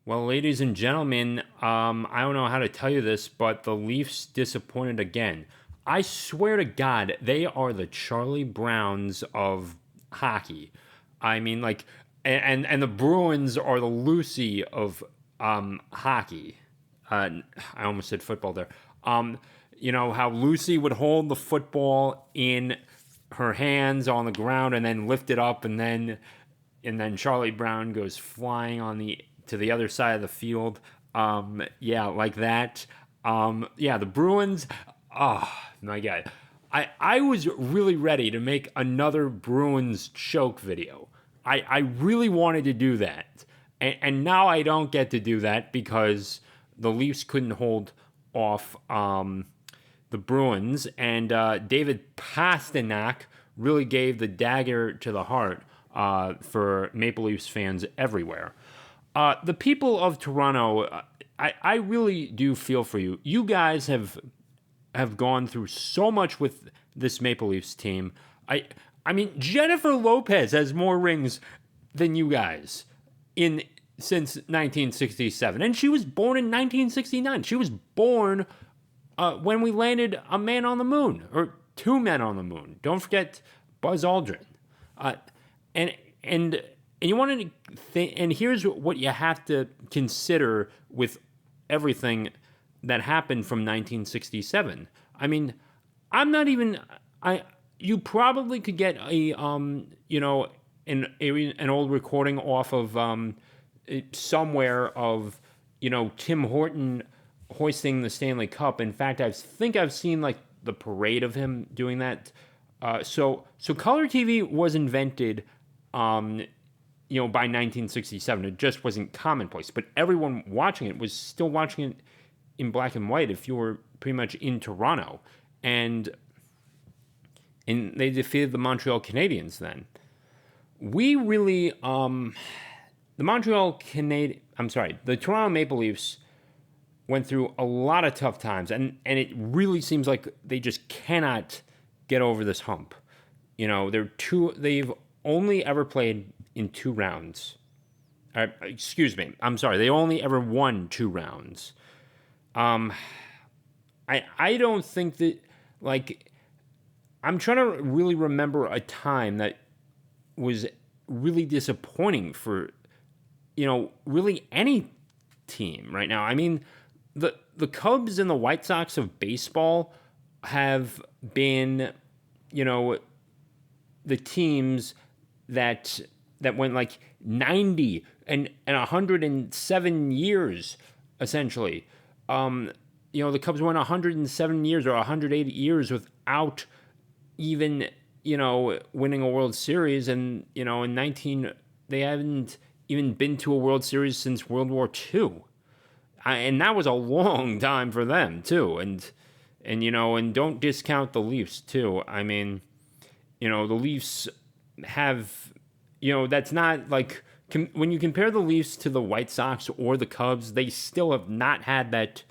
Well, ladies and gentlemen, I don't know how to tell you this, but the Leafs disappointed again. I swear to God, they are the Charlie Browns of hockey. I mean, like, and the Bruins are the Lucy of hockey. I almost said football there. Um, you know how Lucy would hold the football in her hands on the ground and then lift it up, and then Charlie Brown goes flying on the to the other side of the field. Yeah, like that. Yeah, the Bruins. Oh my God, I was really ready to make another Bruins choke video. I really wanted to do that, and now I don't get to do that because the Leafs couldn't hold off the Bruins, and David Pasternak really gave the dagger to the heart for Maple Leafs fans everywhere. The people of Toronto, I really do feel for you. You guys have gone through so much with this Maple Leafs team. I mean, Jennifer Lopez has more rings than you guys in since 1967, and she was born in 1969. She was born when we landed a man on the moon, or two men on the moon. Don't forget Buzz Aldrin. Uh, and and and you wanted to think, and here's what you have to consider with everything that happened from 1967. I mean, I'm not even I. You probably could get an old recording off of somewhere of Tim Horton hoisting the Stanley Cup. In fact, I think I've seen like the parade of him doing that. So color TV was invented, by 1967. It just wasn't commonplace, but everyone watching it was still watching it in black and white. If you were pretty much in Toronto, and they defeated the Montreal Canadiens. Then we really, the Toronto Maple Leafs went through a lot of tough times, and it really seems like they just cannot get over this hump. They've only ever played in 2 rounds. Excuse me, I'm sorry. They only ever won 2 rounds. I don't think that, like, I'm trying to really remember a time that was really disappointing for, really any team right now. I mean, the Cubs and the White Sox of baseball have been, the teams that went like 90 and 107 years essentially. The Cubs went 107 years or 108 years without even winning a World Series, and in 19 they haven't even been to a World Series since World War II. And that was a long time for them too. And don't discount the Leafs too. I mean, the Leafs have, that's not like, when you compare the Leafs to the White Sox or the Cubs, they still have not had that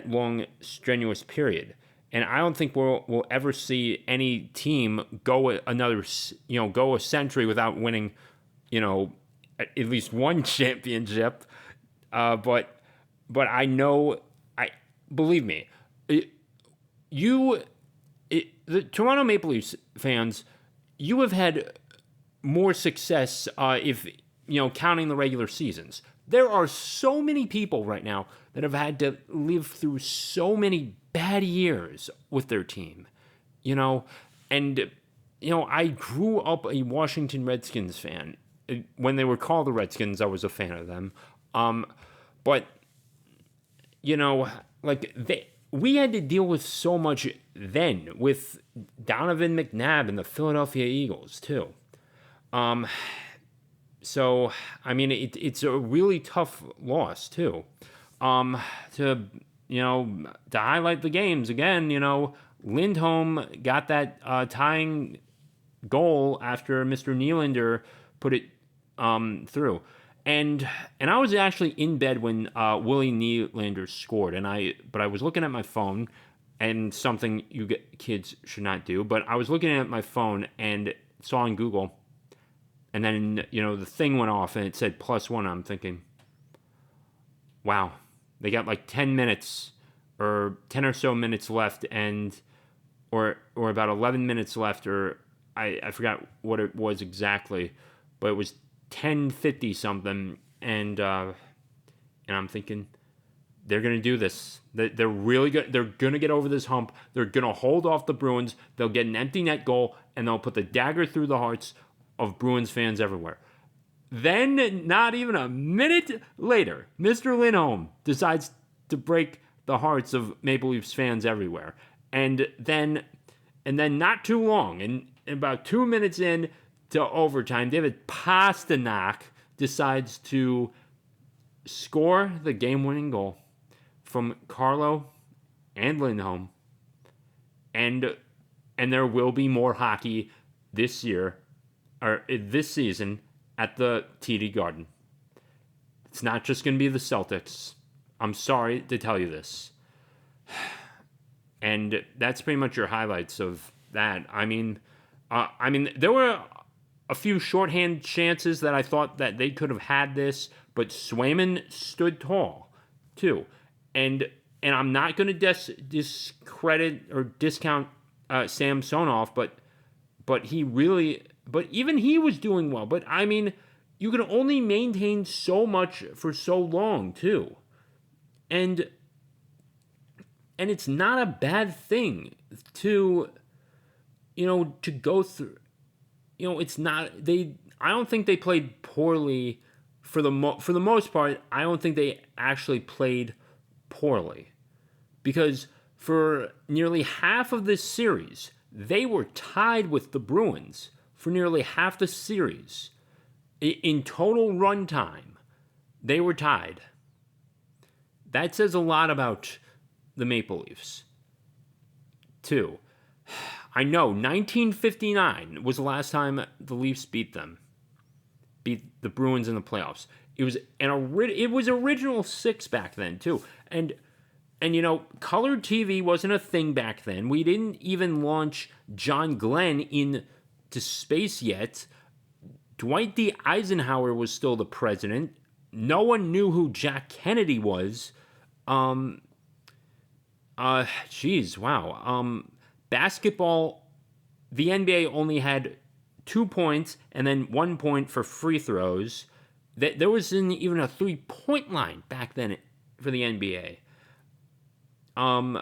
long strenuous period. And I don't think we'll ever see any team go a century without winning, at least one championship. But I know, believe me, the Toronto Maple Leafs fans, you have had more success if counting the regular seasons. There are so many people right now that have had to live through so many bad years with their team, and I grew up a Washington Redskins fan. When they were called the Redskins, I was a fan of them. But we had to deal with so much then with Donovan McNabb and the Philadelphia Eagles too. So I mean, it's a really tough loss too. To highlight the games again, Lindholm got that tying goal after Mr. Nylander put it through. And I was actually in bed when Willie Nylander scored, but I was looking at my phone, and something you kids should not do. But I was looking at my phone and saw on Google, and then the thing went off and it said +1. I'm thinking, wow, they got like 10 minutes or 10 or so minutes left, and or about 11 minutes left, or I forgot what it was exactly, but it was 10:50 something, and I'm thinking they're gonna do this. They're really good. They're gonna get over this hump. They're gonna hold off the Bruins. They'll get an empty net goal, and they'll put the dagger through the hearts of Bruins fans everywhere. Then, not even a minute later, Mr. Lindholm decides to break the hearts of Maple Leafs fans everywhere. And then not too long, and about 2 minutes in to overtime, David Pastrnak decides to score the game-winning goal from Carlo and Lindholm. And there will be more hockey this year, or this season, at the TD Garden. It's not just going to be the Celtics. I'm sorry to tell you this. And that's pretty much your highlights of that. I mean, there were a few shorthand chances that I thought that they could have had this, but Swayman stood tall, too. And I'm not going to discredit or discount Samsonov, but even he was doing well. But I mean, you can only maintain so much for so long, too. And it's not a bad thing to go through. It's not, I don't think they played poorly for the most part. I don't think they actually played poorly, because for nearly half of this series, they were tied with the Bruins for nearly half the series. In total runtime, they were tied. That says a lot about the Maple Leafs, too. I know 1959 was the last time the Leafs beat the Bruins in the playoffs. It was original 6 back then, too. And colored TV wasn't a thing back then. We didn't even launch John Glenn into space yet. Dwight D. Eisenhower was still the president. No one knew who Jack Kennedy was. Basketball, the NBA only had 2 points and then 1 point for free throws. There wasn't even a 3-point line back then for the NBA. And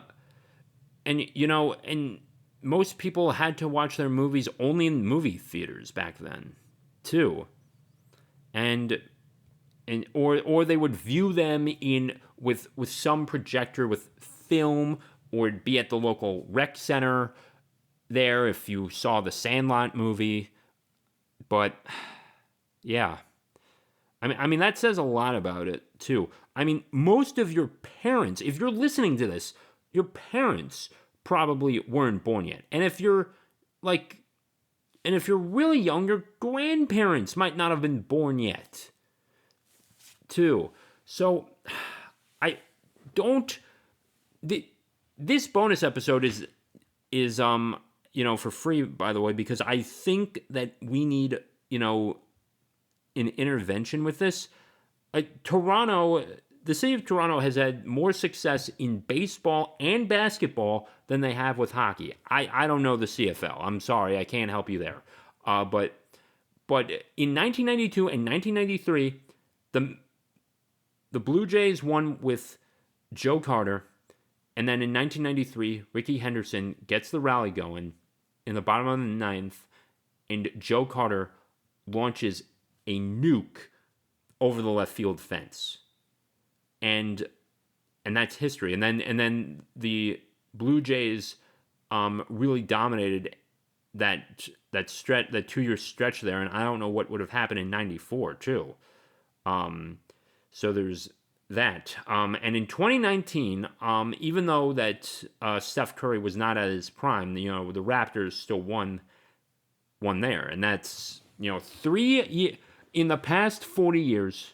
most people had to watch their movies only in movie theaters back then, too. Or they would view them with some projector with film, or be at the local rec center there if you saw the Sandlot movie. But yeah, I mean that says a lot about it too. I mean, most of your parents, if you're listening to this, your parents probably weren't born yet. And if you're really young, your grandparents might not have been born yet, too. So this bonus episode is for free, by the way, because I think that we need an intervention with this. Toronto, the city of Toronto has had more success in baseball and basketball than they have with hockey. I don't know the CFL. I'm sorry, I can't help you there. But in 1992 and 1993, the Blue Jays won with Joe Carter, and then in 1993, Rickey Henderson gets the rally going in the bottom of the ninth, and Joe Carter launches a nuke over the left field fence. And that's history. And then the Blue Jays really dominated that 2-year stretch there, and I don't know what would have happened in '94 too. So there's that. And in 2019, even though that Steph Curry was not at his prime, the Raptors still won there, and that's in the past 40 years,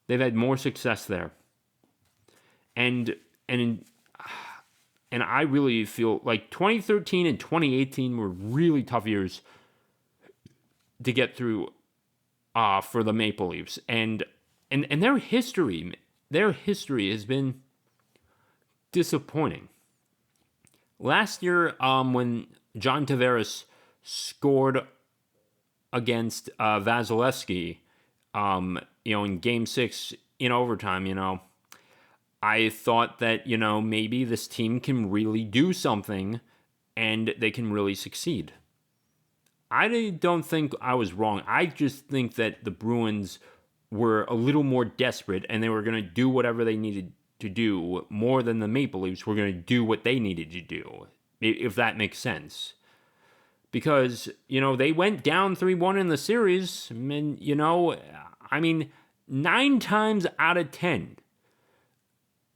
they've had more success there. And I really feel like 2013 and 2018 were really tough years to get through for the Maple Leafs. And their history their history has been disappointing. Last year, when John Tavares scored against Vasilevsky, in Game 6 in overtime, I thought that, maybe this team can really do something and they can really succeed. I don't think I was wrong. I just think that the Bruins were a little more desperate and they were going to do whatever they needed to do more than the Maple Leafs were going to do what they needed to do, if that makes sense. Because, they went down 3-1 in the series, and, 9 times out of 10,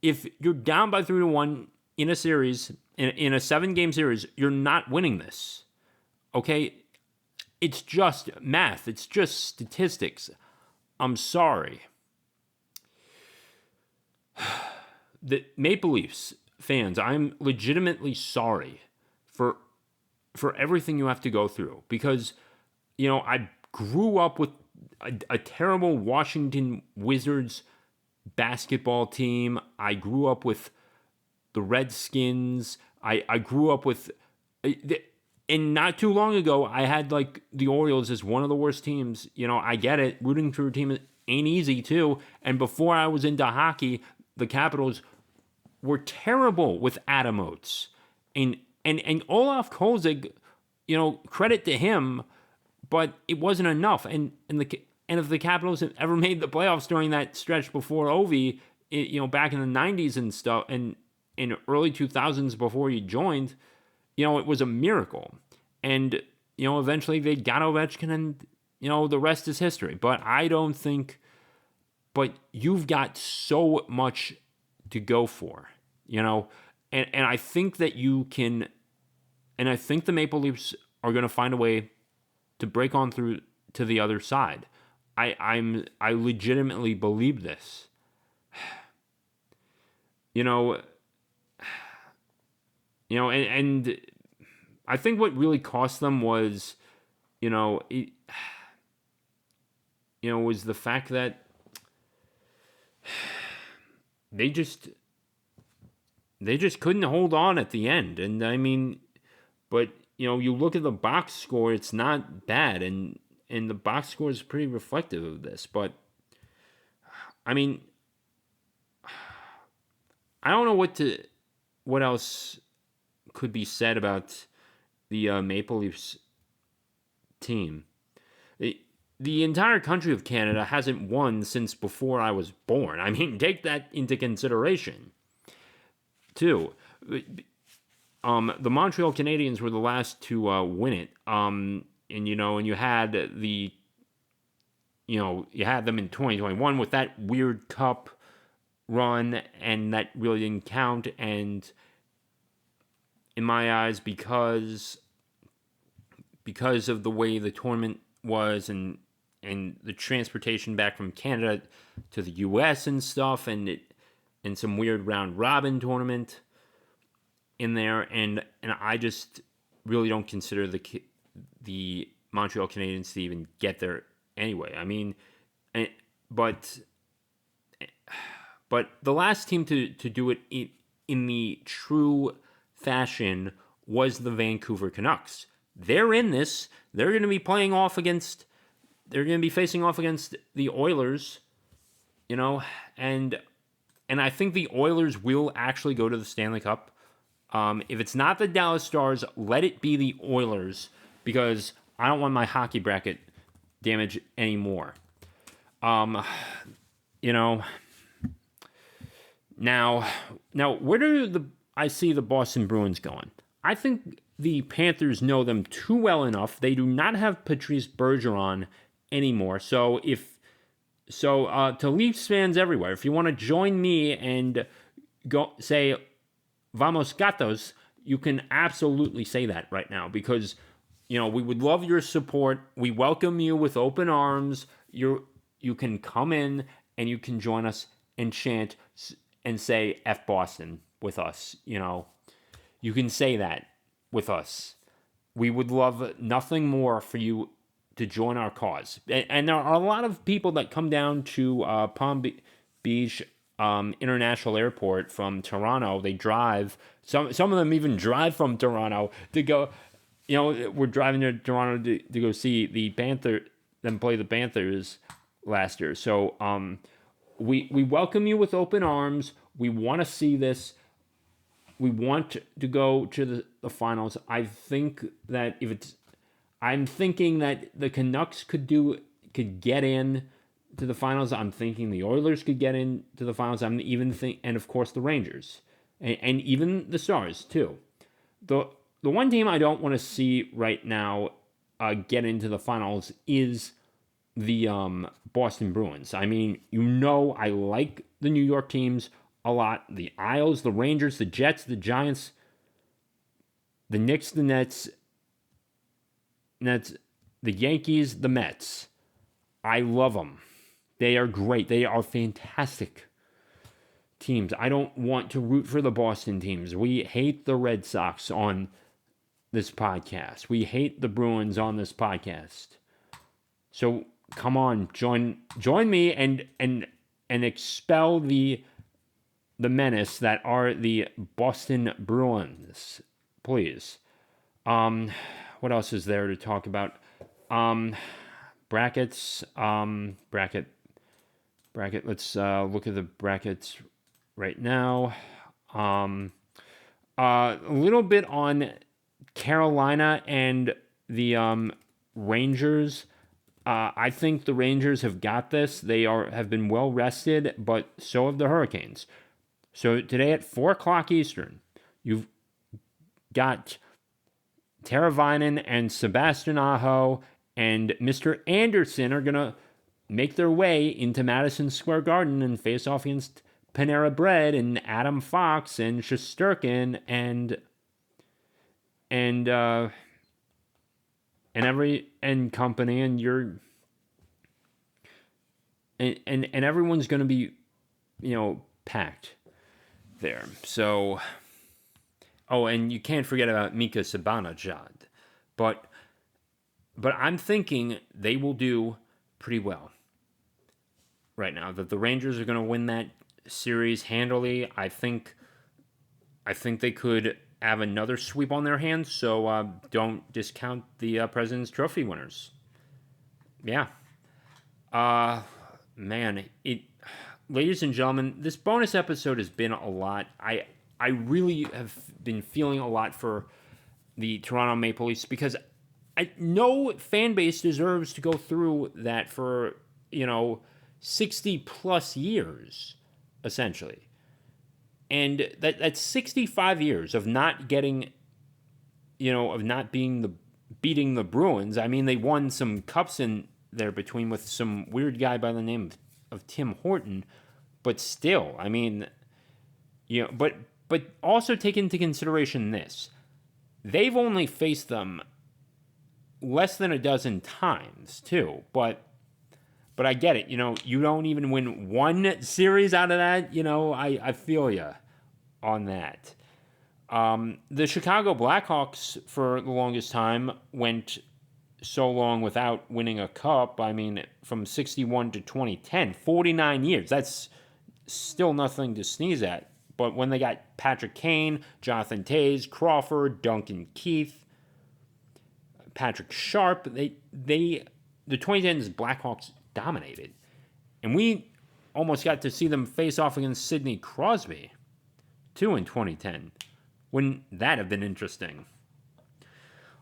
if you're down by 3-1 in a series, in a 7-game series, you're not winning this. Okay? It's just math. It's just statistics. I'm sorry. The Maple Leafs fans, I'm legitimately sorry for everything you have to go through. Because, I grew up with a terrible Washington Wizards basketball team. I grew up with the Redskins. I grew up with... And not too long ago, I had the Orioles as one of the worst teams. I get it. Rooting for a team ain't easy too. And before I was into hockey, the Capitals were terrible with Adam Oates. And Olaf Kolzig, credit to him, but it wasn't enough. And if the Capitals had ever made the playoffs during that stretch before Ovi, back in the 90s and stuff, and in early 2000s before he joined, it was a miracle. And, eventually they got Ovechkin and, the rest is history. But I don't think, but you've got so much to go for, and I think that you can, and I think the Maple Leafs are going to find a way to break on through to the other side. I legitimately believe this. And I think what really cost them was, was the fact that they just couldn't hold on at the end. And but you look at the box score, it's not bad, and the box score is pretty reflective of this. But I don't know what else could be said about the Maple Leafs team. The entire country of Canada hasn't won since before I was born. Take that into consideration, too. The Montreal Canadiens were the last to win it. And you had you had them in 2021 with that weird cup run, and that really didn't count. And in my eyes, because of the way the tournament was, and the transportation back from Canada to the U.S. and stuff, and some weird round robin tournament in there, and I just really don't consider the Montreal Canadiens to even get there anyway. But the last team to do it in the true fashion was the Vancouver Canucks. They're in this. They're going to be facing off against the Oilers, and I think the Oilers will actually go to the Stanley Cup. If it's not the Dallas Stars, let it be the Oilers, because I don't want my hockey bracket damaged anymore. Now where do I see the Boston Bruins going? I think the Panthers know them too well enough. They do not have Patrice Bergeron anymore. So to Leafs fans everywhere, if you want to join me and go say Vamos Gatos, you can absolutely say that right now, because we would love your support. We welcome you with open arms. You can come in and you can join us and chant and say F Boston with us. You can say that with us. We would love nothing more for you to join our cause. And there are a lot of people that come down to Palm Beach international airport from Toronto. They drive. Some of them even drive from Toronto to go. We're driving to Toronto to go see the them play the Panthers last year. So we welcome you with open arms. We want to see this. We want to go to the finals. I think that I'm thinking that the Canucks could get in to the finals. I'm thinking the Oilers could get into the finals. And of course the Rangers, and even the Stars too. The one team I don't want to see right now get into the finals is the Boston Bruins. I mean, I like the New York teams a lot. The Isles, the Rangers, the Jets, the Giants, the Knicks, the Nets, the Yankees, the Mets. I love them. They are great. They are fantastic teams. I don't want to root for the Boston teams. We hate the Red Sox on this podcast. We hate the Bruins on this podcast. So come on, join me and expel the menace that are the Boston Bruins, please. What else is there to talk about? Brackets. Bracket. Let's look at the brackets right now. A little bit on Carolina and the Rangers. I think the Rangers have got this. They have been well rested, but so have the Hurricanes. So today at 4 o'clock Eastern, you've got Teravainen and Sebastian Aho and Mr. Anderson are going to make their way into Madison Square Garden and face off against Panera Bread and Adam Fox and Shesterkin and company, and everyone's going to be, packed there. So, and you can't forget about Mika Zibanejad, but I'm thinking they will do pretty well right now. That the Rangers are going to win that series handily. I think they could have another sweep on their hands. So don't discount the President's Trophy winners. Yeah. Man, ladies and gentlemen, this bonus episode has been a lot. I really have been feeling a lot for the Toronto Maple Leafs because no fan base deserves to go through that for 60 plus years, essentially. And that's 65 years of not getting, of not beating the Bruins. I mean, they won some cups in there between with some weird guy by the name of Tim Horton, but still, I mean, but also take into consideration this: they've only faced them less than a dozen times too. But I get it. You don't even win one series out of that. I feel you on that. The Chicago Blackhawks, for the longest time, went so long without winning a cup. I mean, from 61 to 2010, 49 years. That's still nothing to sneeze at. But when they got Patrick Kane, Jonathan Toews, Crawford, Duncan Keith, Patrick Sharp, the 2010s Blackhawks dominated. And we almost got to see them face off against Sidney Crosby, too, in 2010. Wouldn't that have been interesting?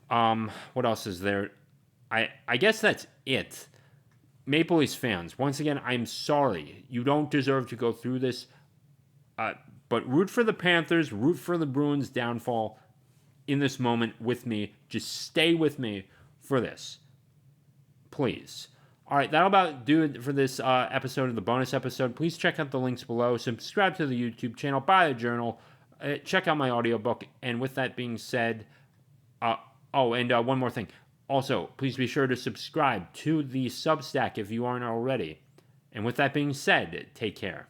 What else is there? I guess that's it. Maple Leafs fans, once again, I'm sorry. You don't deserve to go through this. But root for the Panthers, root for the Bruins' downfall in this moment with me. Just stay with me for this. Please. All right, that'll about do it for this episode of the bonus episode. Please check out the links below. Subscribe to the YouTube channel. Buy a journal. Check out my audiobook. And with that being said, one more thing. Also, please be sure to subscribe to the Substack if you aren't already. And with that being said, take care.